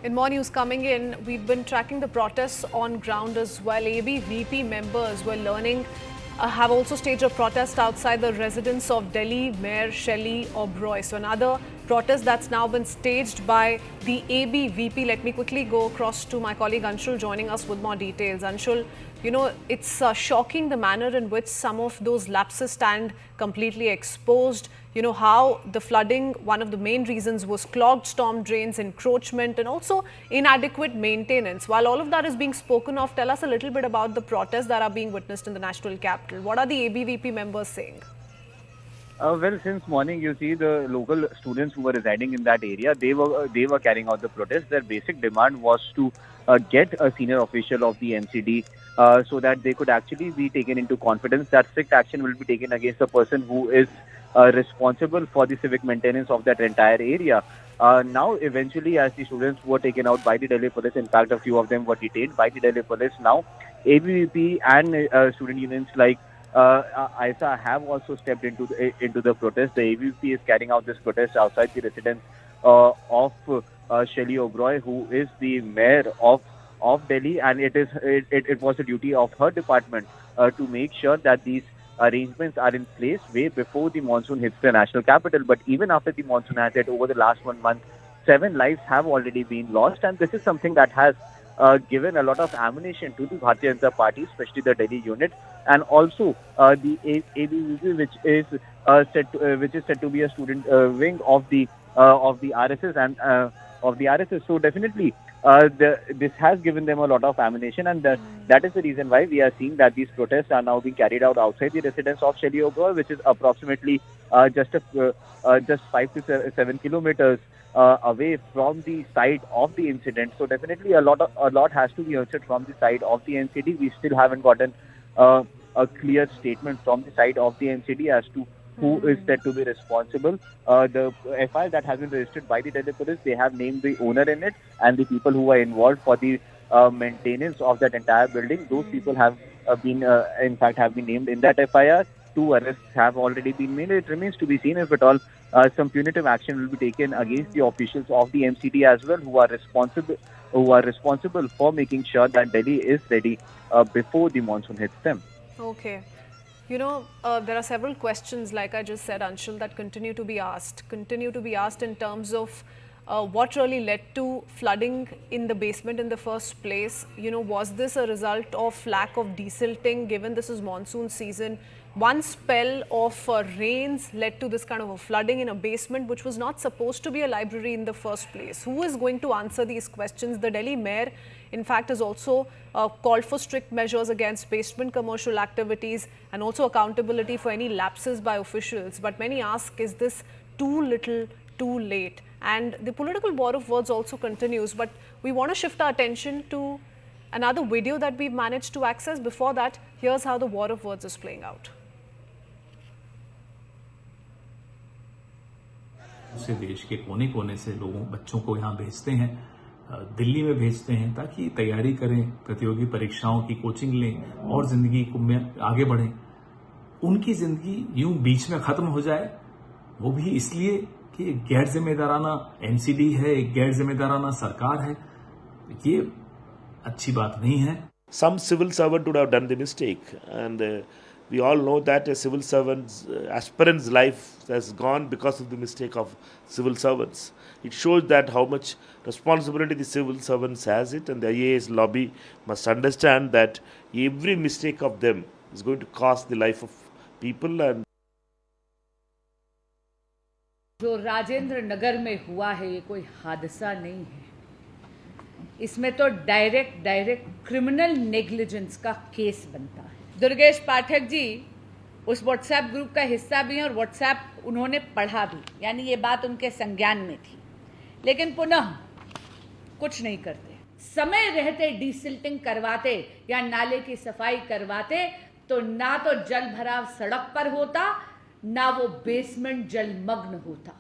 In more news coming in, we've been tracking the protests on ground as well. ABVP members were have also staged a protest outside the residence of Delhi Mayor Shelley Oberoi. So another protest that's now been staged by the ABVP. Let me quickly go across to my colleague Anshul joining us with more details. Anshul, you know, it's shocking the manner in which some of those lapses stand completely exposed. You know, how the flooding, one of the main reasons was clogged storm drains, encroachment and also inadequate maintenance. While all of that is being spoken of, tell us a little bit about the protests that are being witnessed in the national capital. What are the ABVP members saying? Well, since morning, you see the local students who were residing in that area, they were carrying out the protest. Their basic demand was to get a senior official of the MCD so that they could actually be taken into confidence that strict action will be taken against the person who is responsible for the civic maintenance of that entire area. Now, eventually, as the students were taken out by the Delhi police, in fact, a few of them were detained by the Delhi police. Now, ABVP and student unions like ISA have also stepped into the protest. The ABVP is carrying out this protest outside the residence of Shelley Oberoi, who is the mayor of Delhi, and it was the duty of her department to make sure that these arrangements are in place way before the monsoon hits the national capital. But even after the monsoon has hit, over the last 1 month, 7 lives have already been lost, and this is something that has given a lot of ammunition to the Bharatiya Janata Party, especially the Delhi unit, and also the ABVP, which is said to be a student wing of the RSS and of the RSS. So definitely, this has given them a lot of ammunition, and that is the reason why we are seeing that these protests are now being carried out outside the residence of Shelley Oberoi, which is approximately just 5 to 7 kilometers away from the site of the incident. So definitely a lot has to be answered from the side of the NCD. We still haven't gotten a clear statement from the side of the NCD as to who is said to be responsible. The FIR that has been registered by the Delhi police, they have named the owner in it and the people who are involved for the maintenance of that entire building. Those people have been named in that FIR. 2 arrests have already been made. It remains to be seen if at all some punitive action will be taken against the officials of the MCD as well, who are responsible for making sure that Delhi is ready before the monsoon hits them. Okay. You know, there are several questions, like I just said, Anshul, that continue to be asked in terms of what really led to flooding in the basement in the first place. You know, was this a result of lack of desilting, given this is monsoon season? One spell of rains led to this kind of a flooding in a basement, which was not supposed to be a library in the first place. Who is going to answer these questions? The Delhi mayor, in fact, has also called for strict measures against basement commercial activities and also accountability for any lapses by officials. But many ask, is this too little, too late? And the political war of words also continues. But we want to shift our attention to another video that we've managed to access. Before that, here's how the war of words is playing out. दूसरे देश के कोने कोने से बच्चों को यहाँ भेजते हैं, दिल्ली में भेजते हैं ताकि तैयारी करें, प्रतियोगी परीक्षाओं की कोचिंग लें और जिंदगी में आगे बढ़ें। उनकी जिंदगी यूं बीच में खत्म हो जाए, वो भी इसलिए कि एक गैर जिम्मेदाराना एमसीडी है, एक गैर जिम्मेदाराना सरकार है। ये अच्छी बात नहीं है। Some civil servant would have done the mistake, and we all know that a civil servant's aspirant's life has gone because of the mistake of civil servants. It shows that how much responsibility the civil servants has it, and the IAS lobby must understand that every mistake of them is going to cost the life of people. And जो राजेंद्र नगर में हुआ है, ये कोई हादसा नहीं है। इसमें तो डायरेक्ट क्रिमिनल नेग्लिजेंस का केस बनता है। दुर्गेश पाठक जी उस व्हाट्सएप ग्रुप का हिस्सा भी हैं और व्हाट्सएप उन्होंने पढ़ा भी, यानी ये बात उनके संज्ञान में थी, लेकिन पुनः कुछ नहीं करते। समय रहते डिसिल्टिंग करवाते या नाले की सफाई करवाते तो ना तो जल भराव सड़क पर होता, ना वो बेसमेंट जलमग्न होता।